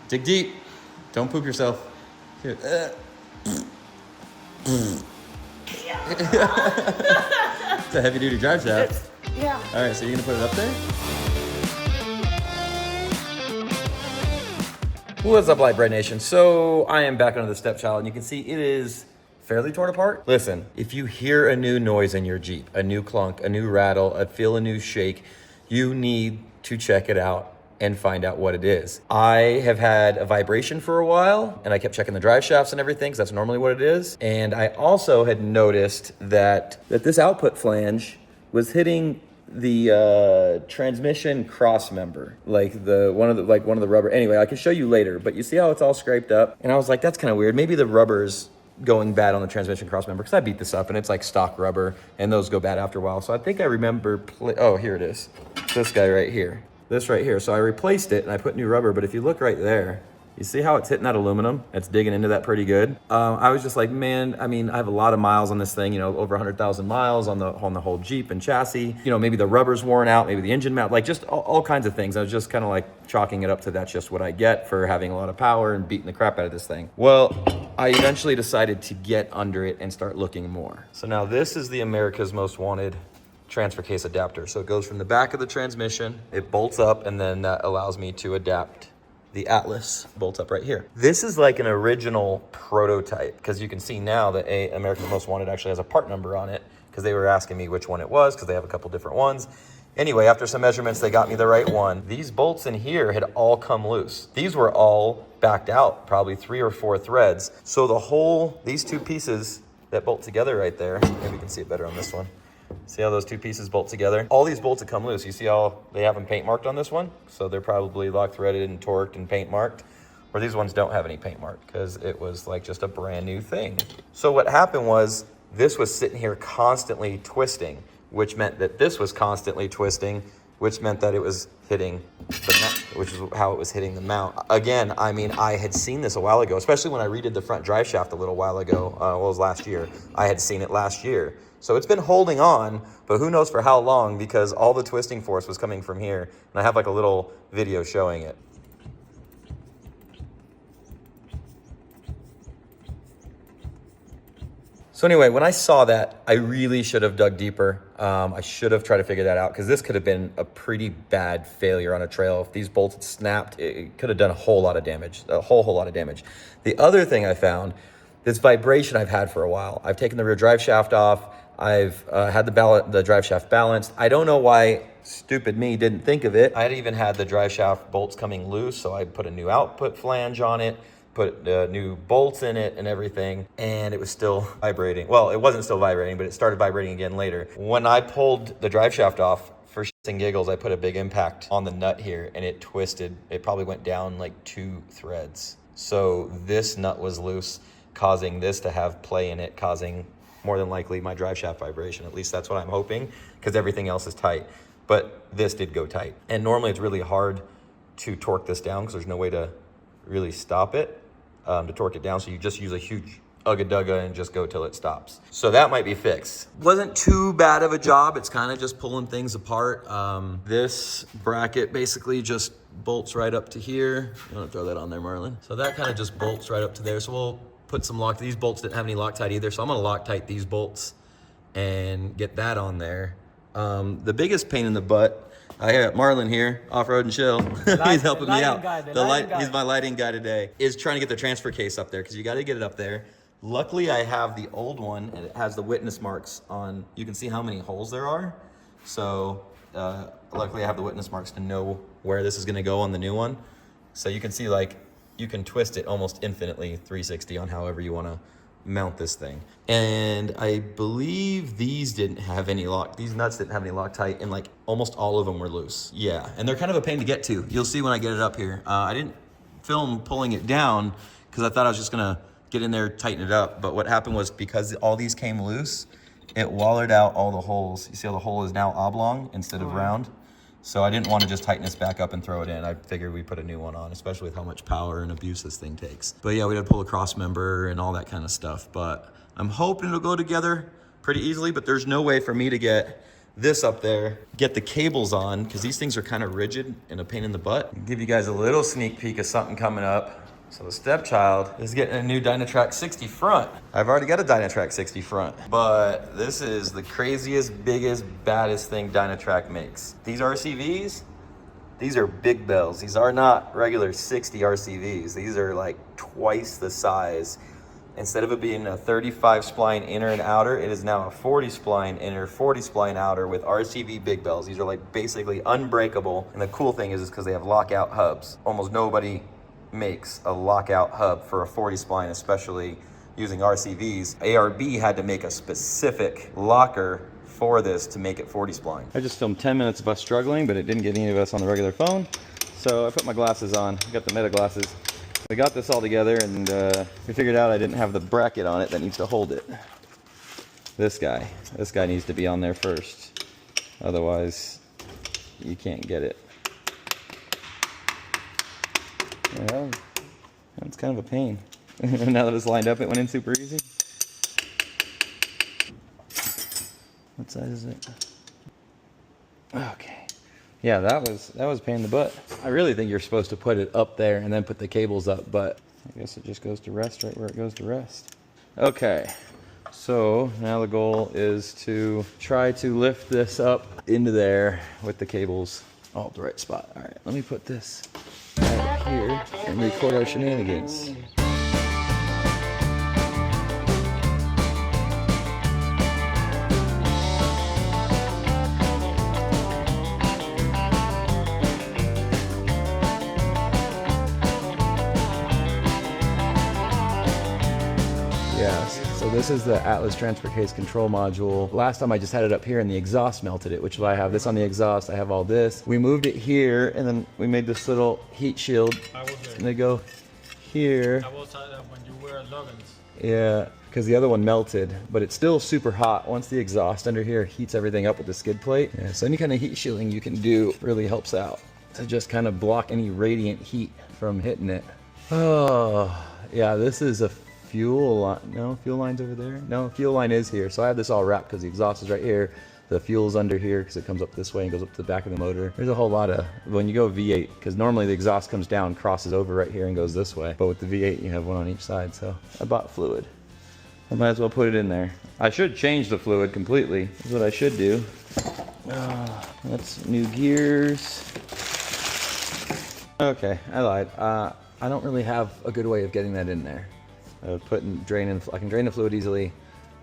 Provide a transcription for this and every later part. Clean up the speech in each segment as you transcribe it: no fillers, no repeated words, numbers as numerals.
Dig deep. Don't poop yourself. Here. It's a heavy duty drive shaft. Yeah. All right, so you're gonna put it up there? What's up, Lite Brite Nation? So I am back under the stepchild, and you can see it is fairly torn apart. Listen, if you hear a new noise in your Jeep, a new clunk, a new rattle, feel a new shake, you need to check it out and find out what it is. I have had a vibration for a while, and I kept checking the drive shafts and everything, because that's normally what it is. And I also had noticed that this output flange was hitting the transmission cross member, like one of the rubber. Anyway, I can show you later, but you see how it's all scraped up? And I was like, that's kind of weird. Maybe the rubber's going bad on the transmission cross member, because I beat this up and it's like stock rubber, and those go bad after a while. So I think I remember, oh, here it is. This guy right here. This right here. So I replaced it and I put new rubber, but if you look right there, you see how it's hitting that aluminum? It's digging into that pretty good. I was just like, man, I mean, I have a lot of miles on this thing, you know, over 100,000 miles on the whole Jeep and chassis. You know, maybe the rubber's worn out, maybe the engine mount, like just all kinds of things. I was just kind of like chalking it up to that's just what I get for having a lot of power and beating the crap out of this thing. Well, I eventually decided to get under it and start looking more. So now this is the America's Most Wanted transfer case adapter. So it goes from the back of the transmission, it bolts up, and then that allows me to adapt the Atlas bolts up right here. This is like an original prototype, because you can see now that America's Most Wanted actually has a part number on it, because they were asking me which one it was, because they have a couple different ones. Anyway, after some measurements, they got me the right one. These bolts in here had all come loose. These were all backed out, probably 3 or 4 threads. So these two pieces that bolt together right there, maybe you can see it better on this one. See how those two pieces bolt together? All these bolts have come loose. You see how they have them paint marked on this one? So they're probably lock threaded and torqued and paint marked. Or these ones don't have any paint marked, because it was like just a brand new thing. So what happened was this was sitting here constantly twisting, which meant that this was constantly twisting, which meant that it was hitting the mount, which is how it was hitting the mount. Again, I mean, I had seen this a while ago, especially when I redid the front drive shaft a little while ago. Well, it was last year. I had seen it last year. So it's been holding on, but who knows for how long, because all the twisting force was coming from here. And I have like a little video showing it. So anyway, when I saw that, I really should have dug deeper. I should have tried to figure that out, because this could have been a pretty bad failure on a trail. If these bolts had snapped, it could have done a whole lot of damage, a whole lot of damage. The other thing I found, this vibration I've had for a while. I've taken the rear drive shaft off. I've had the drive shaft balanced. I don't know why stupid me didn't think of it. I had even had the drive shaft bolts coming loose, so I put a new output flange on it, put new bolts in it and everything, and it was still vibrating. Well, it wasn't still vibrating, but it started vibrating again later. When I pulled the drive shaft off, for shits and giggles, I put a big impact on the nut here, and it twisted. It probably went down like 2 threads. So this nut was loose, causing this to have play in it, causing more than likely my drive shaft vibration. At least that's what I'm hoping, because everything else is tight. But this did go tight. And normally it's really hard to torque this down, because there's no way to really stop it, to torque it down. So you just use a huge ugga-dugga and just go till it stops. So that might be fixed. Wasn't too bad of a job. It's kind of just pulling things apart. This bracket basically just bolts right up to here. You want to throw that on there, Marlon? So that kind of just bolts right up to there. So we'll put some lock. These bolts didn't have any Loctite either, so I'm gonna Loctite these bolts and get that on there. The biggest pain in the butt, I got Marlon here, off-road and chill. He's helping me out. He's my lighting guy today. Is trying to get the transfer case up there, because you got to get it up there. Luckily, I have the old one, and it has the witness marks on. You can see how many holes there are. So luckily, I have the witness marks to know where this is gonna go on the new one. So you can see, like, you can twist it almost infinitely 360 on however you want to mount this thing. And I believe these nuts didn't have any Loctite, and like almost all of them were loose. Yeah, and they're kind of a pain to get to. You'll see when I get it up here. I didn't film pulling it down, because I thought I was just gonna get in there, tighten it up. But what happened was, because all these came loose, it wallered out all the holes. You see how the hole is now oblong instead of round? So I didn't want to just tighten this back up and throw it in. I figured we'd put a new one on, especially with how much power and abuse this thing takes. But yeah, we had to pull a cross member and all that kind of stuff. But I'm hoping it'll go together pretty easily, but there's no way for me to get this up there, get the cables on, because these things are kind of rigid and a pain in the butt. Give you guys a little sneak peek of something coming up. So the stepchild is getting a new Dynatrac 60 front. I've already got a Dynatrac 60 front, but this is the craziest, biggest, baddest thing Dynatrac makes. These RCVs, these are big bells. These are not regular 60 RCVs. These are like twice the size. Instead of it being a 35 spline inner and outer, it is now a 40 spline inner, 40 spline outer with RCV big bells. These are like basically unbreakable. And the cool thing is because they have lockout hubs. Almost nobody makes a lockout hub for a 40 spline, especially using RCVs. ARB had to make a specific locker for this to make it 40 spline. I just filmed 10 minutes of us struggling, but it didn't get any of us on the regular phone. So I put my glasses on, I got the meta glasses. We got this all together and we figured out I didn't have the bracket on it that needs to hold it. This guy needs to be on there first. Otherwise, you can't get it. Well, that's kind of a pain. Now that it's lined up, it went in super easy. What size is it? Okay. Yeah, that was a pain in the butt. I really think you're supposed to put it up there and then put the cables up, but I guess it just goes to rest right where it goes to rest. Okay, so now the goal is to try to lift this up into there with the cables all at the right spot. All right, let me put this right here and record our shenanigans. So this is the Atlas transfer case control module. Last time I just had it up here and the exhaust melted it, which is why I have this on the exhaust. I have all this. We moved it here and then we made this little heat shield. And they go here. I was when you were at Logan's. Yeah, because the other one melted, but it's still super hot. Once the exhaust under here heats everything up with the skid plate. Yeah, so any kind of heat shielding you can do really helps out to just kind of block any radiant heat from hitting it. Oh, yeah, this is a fuel line. No, fuel line's over there. No, fuel line is here. So I have this all wrapped because the exhaust is right here. The fuel's under here because it comes up this way and goes up to the back of the motor. There's a whole lot of, when you go V8, because normally the exhaust comes down, crosses over right here and goes this way. But with the V8, you have one on each side. So I bought fluid. I might as well put it in there. I should change the fluid completely. That's what I should do. That's new gears. Okay, I lied. I don't really have a good way of getting that in there. I can drain the fluid easily.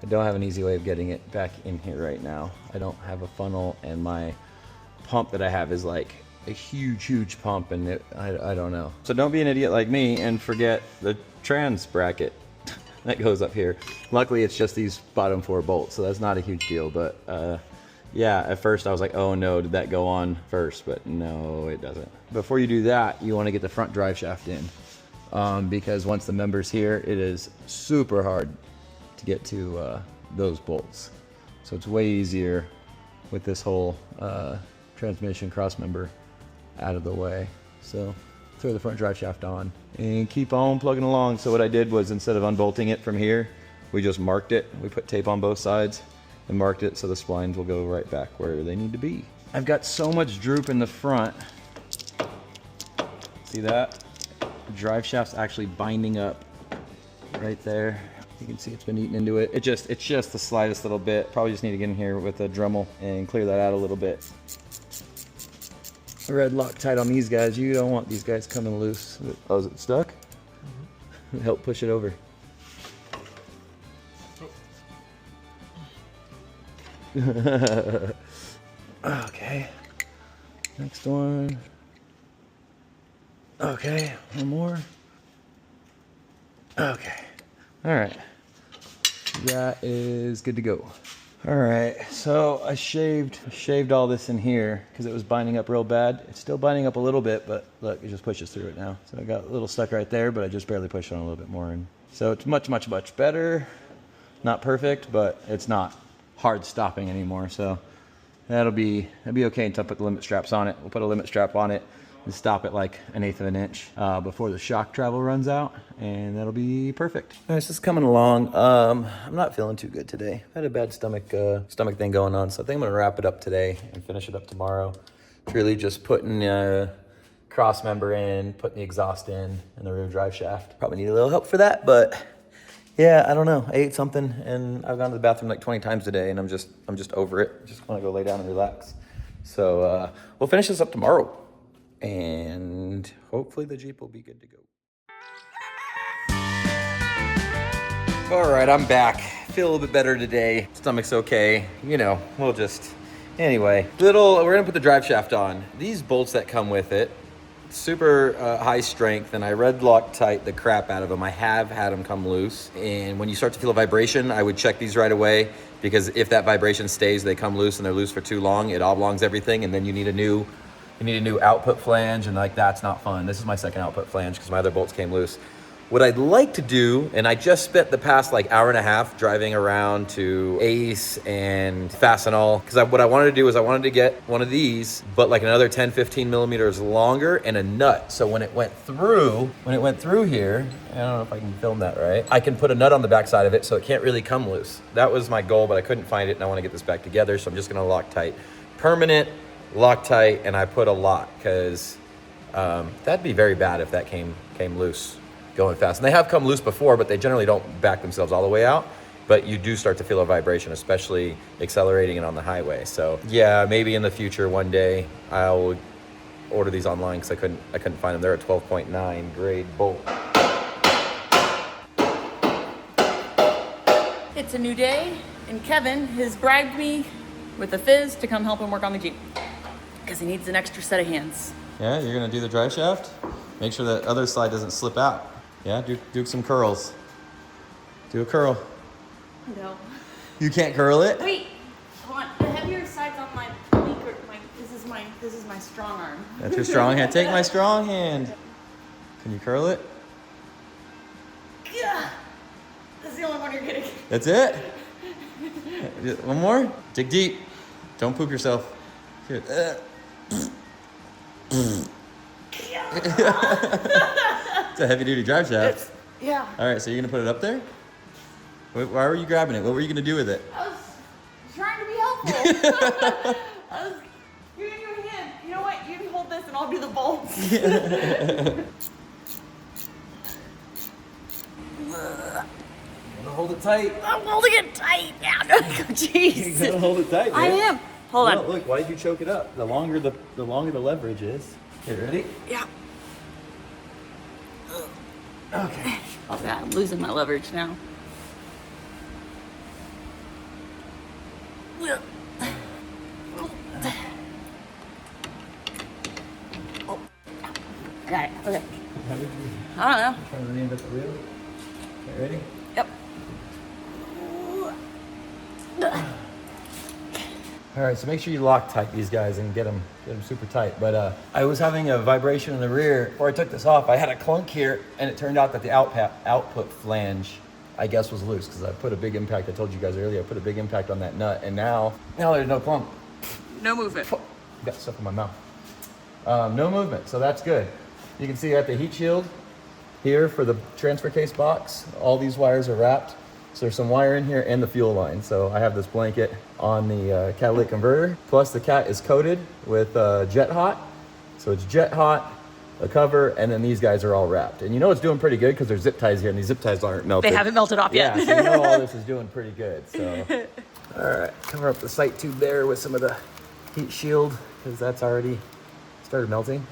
I don't have an easy way of getting it back in here right now. I don't have a funnel, and my pump that I have is like a huge pump, and I don't know. So don't be an idiot like me and forget the trans bracket that goes up here. Luckily, it's just these bottom 4 bolts, so that's not a huge deal. But yeah, at first I was like, oh no, did that go on first? But no, it doesn't. Before you do that, you want to get the front drive shaft in. Because once the member's here, it is super hard to get to those bolts. So it's way easier with this whole transmission cross member out of the way. So throw the front drive shaft on and keep on plugging along. So what I did was, instead of unbolting it from here, we just marked it. We put tape on both sides and marked it so the splines will go right back where they need to be. I've got so much droop in the front. See that? The drive shaft's actually binding up right there. You can see it's been eating into it. It's just the slightest little bit. Probably just need to get in here with a Dremel and clear that out a little bit. Red Loctite on these guys. You don't want these guys coming loose. Oh, is it stuck? Mm-hmm. Help push it over. Okay. Next one. Okay, one more. Okay. All right. That is good to go. All right, so I shaved all this in here because it was binding up real bad. It's still binding up a little bit, but look, it just pushes through it now. So I got a little stuck right there, but I just barely pushed on a little bit more. And so it's much better. Not perfect, but it's not hard stopping anymore. So that'll be okay until I put the limit straps on it. We'll put a limit strap on it and stop at like 1/8 of an inch before the shock travel runs out, and that'll be perfect. All right, so it's coming along. I'm not feeling too good today. I had a bad stomach thing going on, so I think I'm gonna wrap it up today and finish it up tomorrow. It's really just putting cross member in, putting the exhaust in, and the rear drive shaft. Probably need a little help for that, but yeah, I don't know. I ate something and I've gone to the bathroom like 20 times today, and I'm just over it. Just want to go lay down and relax. So we'll finish this up tomorrow, and hopefully the Jeep will be good to go. All right, I'm back. Feel a little bit better today. Stomach's okay. You know, we'll just, anyway. We're gonna put the drive shaft on. These bolts that come with it, super high strength, and I red Loctite the crap out of them. I have had them come loose, and when you start to feel a vibration, I would check these right away, because if that vibration stays, they come loose and they're loose for too long, it oblongs everything, and then you need a new output flange, and like that's not fun. This is my second output flange because my other bolts came loose. What I'd like to do, and I just spent the past like hour and a half driving around to Ace and Fastenal, because what I wanted to do is I wanted to get one of these, but like another 10, 15 millimeters longer, and a nut. So when it went through here, I don't know if I can film that right, I can put a nut on the back side of it so it can't really come loose. That was my goal, but I couldn't find it, and I want to get this back together, so I'm just gonna Loctite. Permanent Loctite, and I put a lock, because that'd be very bad if that came loose going fast. And they have come loose before, but they generally don't back themselves all the way out. But you do start to feel a vibration, especially accelerating it on the highway. So yeah, maybe in the future one day I'll order these online, because I couldn't find them. They're a 12.9 grade bolt. It's a new day, and Kevin has bribed me with a fizz to come help him work on the Jeep, because he needs an extra set of hands. Yeah, you're gonna do the drive shaft? Make sure that other side doesn't slip out. Yeah, do some curls. Do a curl. No. You can't curl it? Wait, hold on. The heavier side's on my weaker. This is my strong arm. That's your strong hand. Take my strong hand. Can you curl it? Yeah. That's the only one you're getting. That's it? One more? Dig deep. Don't poop yourself. Good. It's a heavy duty drive shaft. Yeah. All right, so you're gonna put it up there? Why were you grabbing it? What were you gonna do with it? I was trying to be helpful. I was giving you a hand. You know what? You can hold this and I'll do the bolts. You gotta hold it tight. I'm holding it tight now. Jeez. You gotta hold it tight, I am. Hold on. Look, why did you choke it up? The longer the leverage is. Okay, ready? Yeah. Okay. Oh, yeah, I'm losing my leverage now. Oh. Got it. Okay. How did you I don't know. try to land up the wheel? Okay, ready? Yep. All right, so make sure you Loctite these guys and get them super tight. But I was having a vibration in the rear. Before I took this off, I had a clunk here, and it turned out that the output flange, I guess, was loose, because I put a big impact. I told you guys earlier, I put a big impact on that nut, and now there's no clunk. No movement. Got stuff in my mouth. No movement, so that's good. You can see I got the heat shield here for the transfer case box. All these wires are wrapped. So there's some wire in here and the fuel line. So I have this blanket on the catalytic converter. Plus the cat is coated with Jet Hot. So it's Jet Hot, a cover, and then these guys are all wrapped. And you know it's doing pretty good because there's zip ties here, and these zip ties aren't melted. They haven't melted off yet. Yeah, so you know all this is doing pretty good. So, all right, cover up the sight tube there with some of the heat shield, because that's already started melting.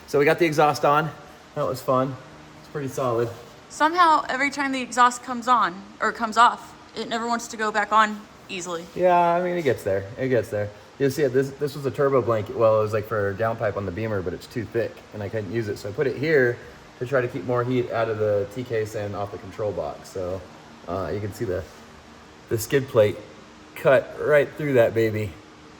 So we got the exhaust on. That was fun. It's pretty solid. Somehow, every time the exhaust comes on or comes off, it never wants to go back on easily. Yeah, I mean, it gets there. It gets there. You'll see it. This was a turbo blanket. Well, it was like for a downpipe on the Beamer, but it's too thick, and I couldn't use it. So I put it here to try to keep more heat out of the T-case and off the control box. So you can see the skid plate cut right through that baby.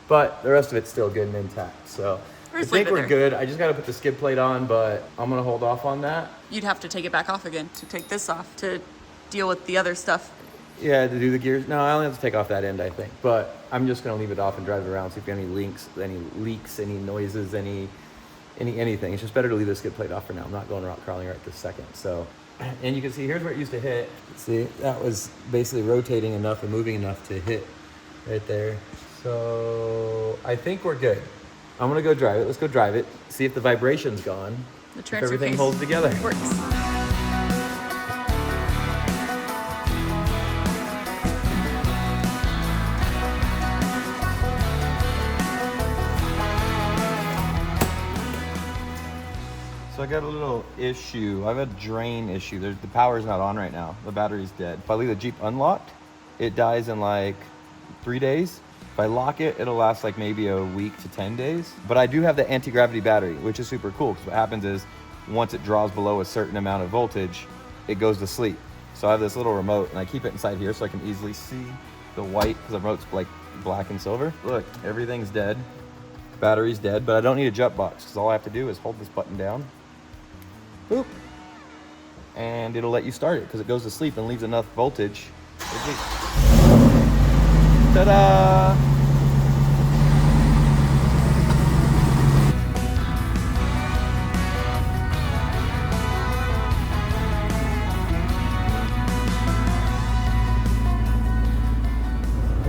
But the rest of it's still good and intact. So I think we're good. I just got to put the skid plate on, but I'm going to hold off on that. You'd have to take it back off again to take this off to deal with the other stuff. Yeah, to do the gears. No, I only have to take off that end, I think. But I'm just going to leave it off and drive it around, see if any leaks, any noises, any anything. It's just better to leave the skid plate off for now. I'm not going rock crawling right this second. So, and you can see here's where it used to hit. See, that was basically rotating enough and moving enough to hit right there. So I think we're good. I'm gonna go drive it. Let's go drive it. See if the vibration's gone. The If transfer everything case holds together. works. So I got a little issue. I have a drain issue. The power's not on right now. The battery's dead. If I leave the Jeep unlocked, it dies in like 3 days. If I lock it, it'll last like maybe a week to 10 days. But I do have the anti-gravity battery, which is super cool because what happens is once it draws below a certain amount of voltage, it goes to sleep. So I have this little remote and I keep it inside here so I can easily see the white because the remote's like black and silver. Look, everything's dead. Battery's dead, but I don't need a jump box because all I have to do is hold this button down. Boop. And it'll let you start it because it goes to sleep and leaves enough voltage. Ta-da!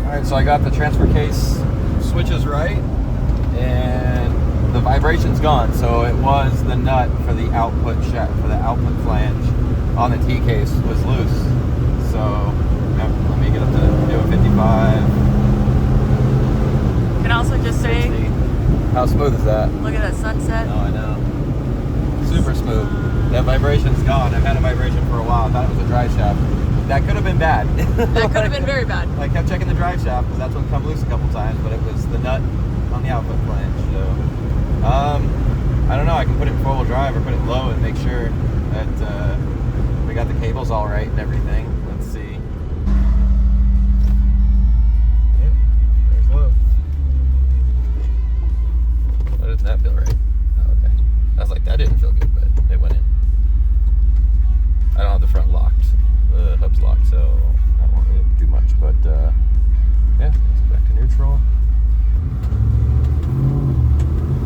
All right, so I got the transfer case switches right, and the vibration's gone. So it was the nut for the output flange on the T case was loose. So let me get up to do a 55. Can also just say, How smooth is that? look at that sunset. Oh, I know. Super smooth. That vibration's gone. I've had a vibration for a while. I thought it was a drive shaft. That could have been bad. That could have been very bad. I kept checking the drive shaft because that's when it come loose a couple times, but it was the nut on the output flange. So, I don't know. I can put it in four-wheel drive or put it low and make sure that we got the cables all right and everything. Let's see. Yep, there's low. Why doesn't that feel right? Oh, okay. I was like, that didn't feel good, but it went in. I don't have the front locked. The hub's locked, so I won't really do much. But yeah, let's go back to neutral.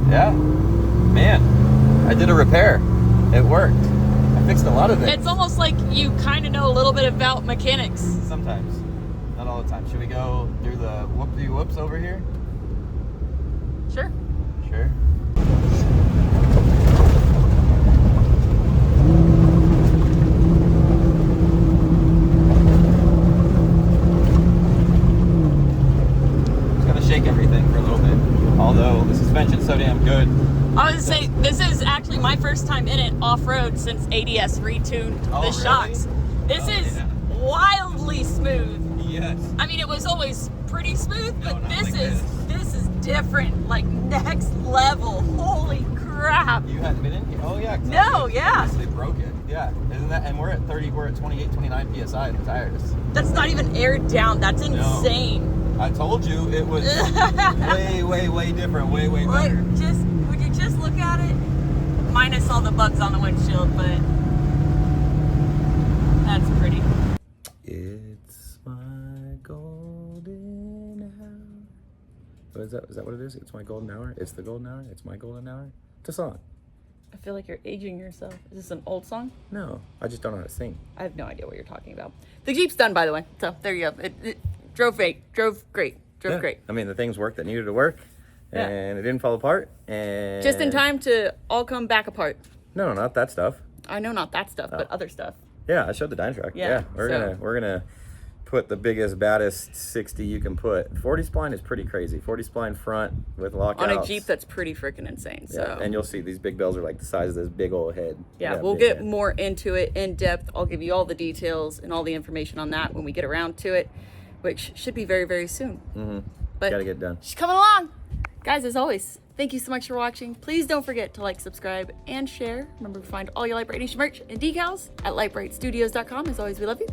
Yeah, man, I did a repair. It worked. I fixed a lot of things. It's almost like you kind of know a little bit about mechanics. Sometimes, not all the time. Should we go through the whoop-de-whoops over here? Sure. Sure. Shake everything for a little bit. Although the suspension's so damn good. I was gonna say, this is actually my first time in it off-road since ADS retuned the really? shocks. This is wildly smooth. Yes. I mean, it was always pretty smooth, but not this like is different, like next level. Holy crap. You hadn't been in here? Oh yeah. No, yeah. They broke it. Yeah. Isn't that? And we're at 28, 29 PSI in the tires. That's not even aired down. That's insane. I told you it was way different, way better. Like, would you just look at it? Minus all the bugs on the windshield, but that's pretty. It's my golden hour. What is that? Is that what it is? It's my golden hour? It's the golden hour? It's my golden hour? It's a song. I feel like you're aging yourself. Is this an old song? No, I just don't know how to sing. I have no idea what you're talking about. The Jeep's done, by the way. So there you go. It drove great. Drove great. I mean, the things worked that needed to work, and it didn't fall apart. And just in time to all come back apart. No, not that stuff. I know, not that stuff, but other stuff. Yeah, I showed the Dynatrack. Yeah, we're gonna put the biggest, baddest 60 you can put. 40 spline is pretty crazy. 40 spline front with lockouts. On a Jeep, that's pretty freaking insane. So. Yeah, and you'll see these big bells are like the size of this big old head. Yeah, we'll get more into it in depth. I'll give you all the details and all the information on that when we get around to it, which should be very, very soon. Mm-hmm. But gotta get done. She's coming along. Guys, as always, thank you so much for watching. Please don't forget to like, subscribe, and share. Remember to find all your Lite Brite Nation merch and decals at litebritstudios.com. As always, we love you.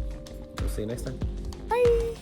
We'll see you next time. Bye.